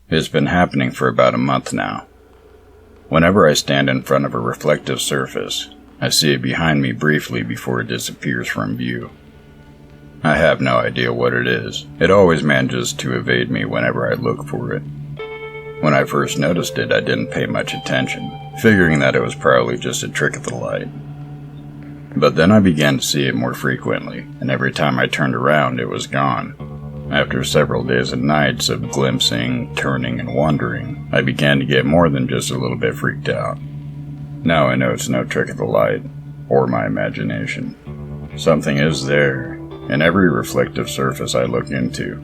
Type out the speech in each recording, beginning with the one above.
It's been happening for about a month now. Whenever I stand in front of a reflective surface, I see it behind me briefly before it disappears from view. I have no idea what it is. It always manages to evade me whenever I look for it. When I first noticed it, I didn't pay much attention, figuring that it was probably just a trick of the light. But then I began to see it more frequently, and every time I turned around, it was gone. After several days and nights of glimpsing, turning, and wandering, I began to get more than just a little bit freaked out. Now I know it's no trick of the light, or my imagination. Something is there, in every reflective surface I look into.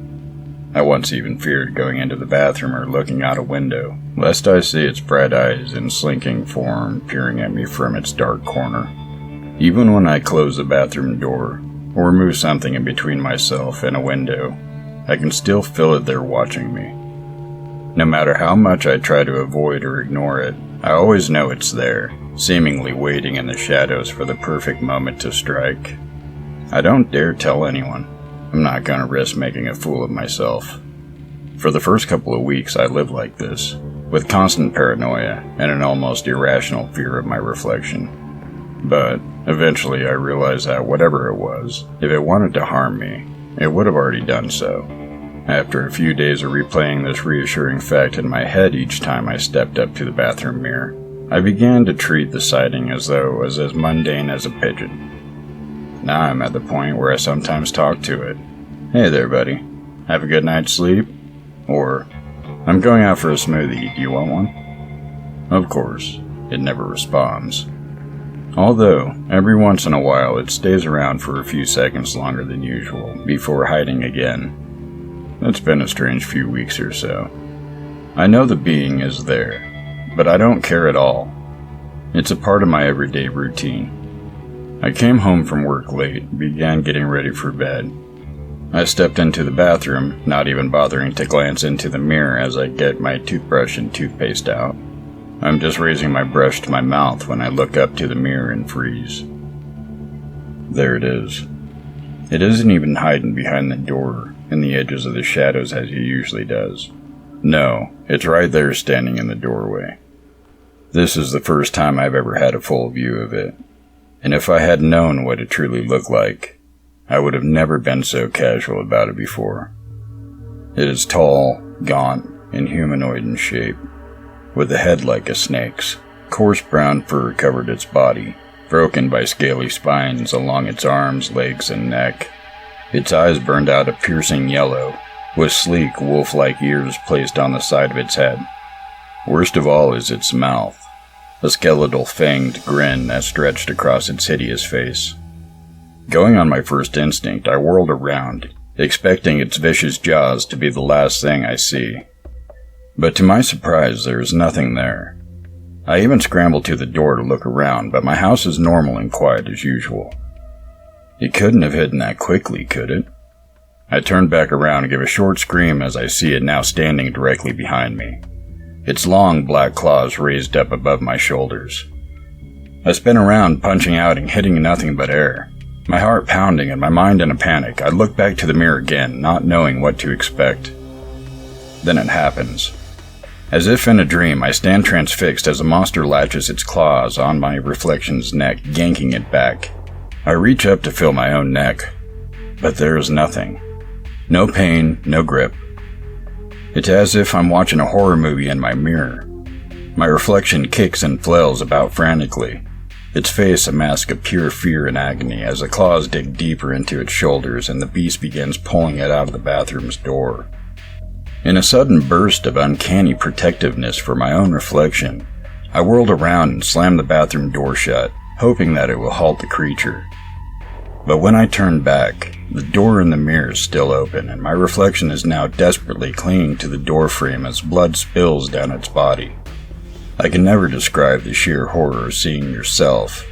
I once even feared going into the bathroom or looking out a window, lest I see its bright eyes in slinking form peering at me from its dark corner. Even when I close the bathroom door, or remove something in between myself and a window, I can still feel it there watching me. No matter how much I try to avoid or ignore it, I always know it's there, seemingly waiting in the shadows for the perfect moment to strike. I don't dare tell anyone. I'm not gonna risk making a fool of myself. For the first couple of weeks I lived like this, with constant paranoia and an almost irrational fear of my reflection. But eventually I realized that whatever it was, if it wanted to harm me, it would have already done so. After a few days of replaying this reassuring fact in my head each time I stepped up to the bathroom mirror, I began to treat the sighting as though it was as mundane as a pigeon. Now I'm at the point where I sometimes talk to it. Hey there, buddy. Have a good night's sleep? Or, I'm going out for a smoothie. Do you want one? Of course, it never responds. Although, every once in a while it stays around for a few seconds longer than usual before hiding again. It's been a strange few weeks or so. I know the being is there, but I don't care at all. It's a part of my everyday routine. I came home from work late and began getting ready for bed. I stepped into the bathroom, not even bothering to glance into the mirror as I get my toothbrush and toothpaste out. I'm just raising my brush to my mouth when I look up to the mirror and freeze. There it is. It isn't even hiding behind the door in the edges of the shadows as it usually does. No, it's right there standing in the doorway. This is the first time I've ever had a full view of it. And if I had known what it truly looked like, I would have never been so casual about it before. It is tall, gaunt, and humanoid in shape, with a head like a snake's. Coarse brown fur covered its body, broken by scaly spines along its arms, legs, and neck. Its eyes burned out a piercing yellow, with sleek, wolf-like ears placed on the side of its head. Worst of all is its mouth. A skeletal fanged grin that stretched across its hideous face. Going on my first instinct, I whirled around, expecting its vicious jaws to be the last thing I see. But to my surprise, there is nothing there. I even scrambled to the door to look around, but my house is normal and quiet as usual. It couldn't have hidden that quickly, could it? I turned back around and gave a short scream as I see it now standing directly behind me. Its long black claws raised up above my shoulders. I spin around, punching out and hitting nothing but air. My heart pounding and my mind in a panic, I look back to the mirror again, not knowing what to expect. Then it happens. As if in a dream, I stand transfixed as a monster latches its claws on my reflection's neck, yanking it back. I reach up to feel my own neck, but there is nothing. No pain, no grip. It's as if I'm watching a horror movie in my mirror. My reflection kicks and flails about frantically, its face a mask of pure fear and agony as the claws dig deeper into its shoulders and the beast begins pulling it out of the bathroom's door. In a sudden burst of uncanny protectiveness for my own reflection, I whirled around and slammed the bathroom door shut, hoping that it will halt the creature. But when I turned back, the door in the mirror is still open, and my reflection is now desperately clinging to the door frame as blood spills down its body. I can never describe the sheer horror of seeing yourself,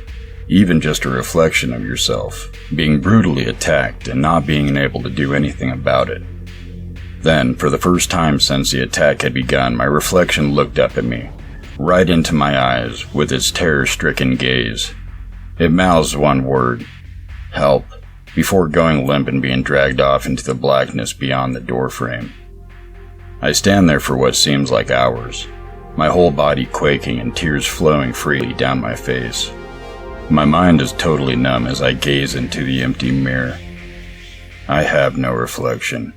even just a reflection of yourself, being brutally attacked and not being able to do anything about it. Then, for the first time since the attack had begun, my reflection looked up at me, right into my eyes, with its terror-stricken gaze. It mouths one word, "Help," before going limp and being dragged off into the blackness beyond the doorframe. I stand there for what seems like hours, my whole body quaking and tears flowing freely down my face. My mind is totally numb as I gaze into the empty mirror. I have no reflection,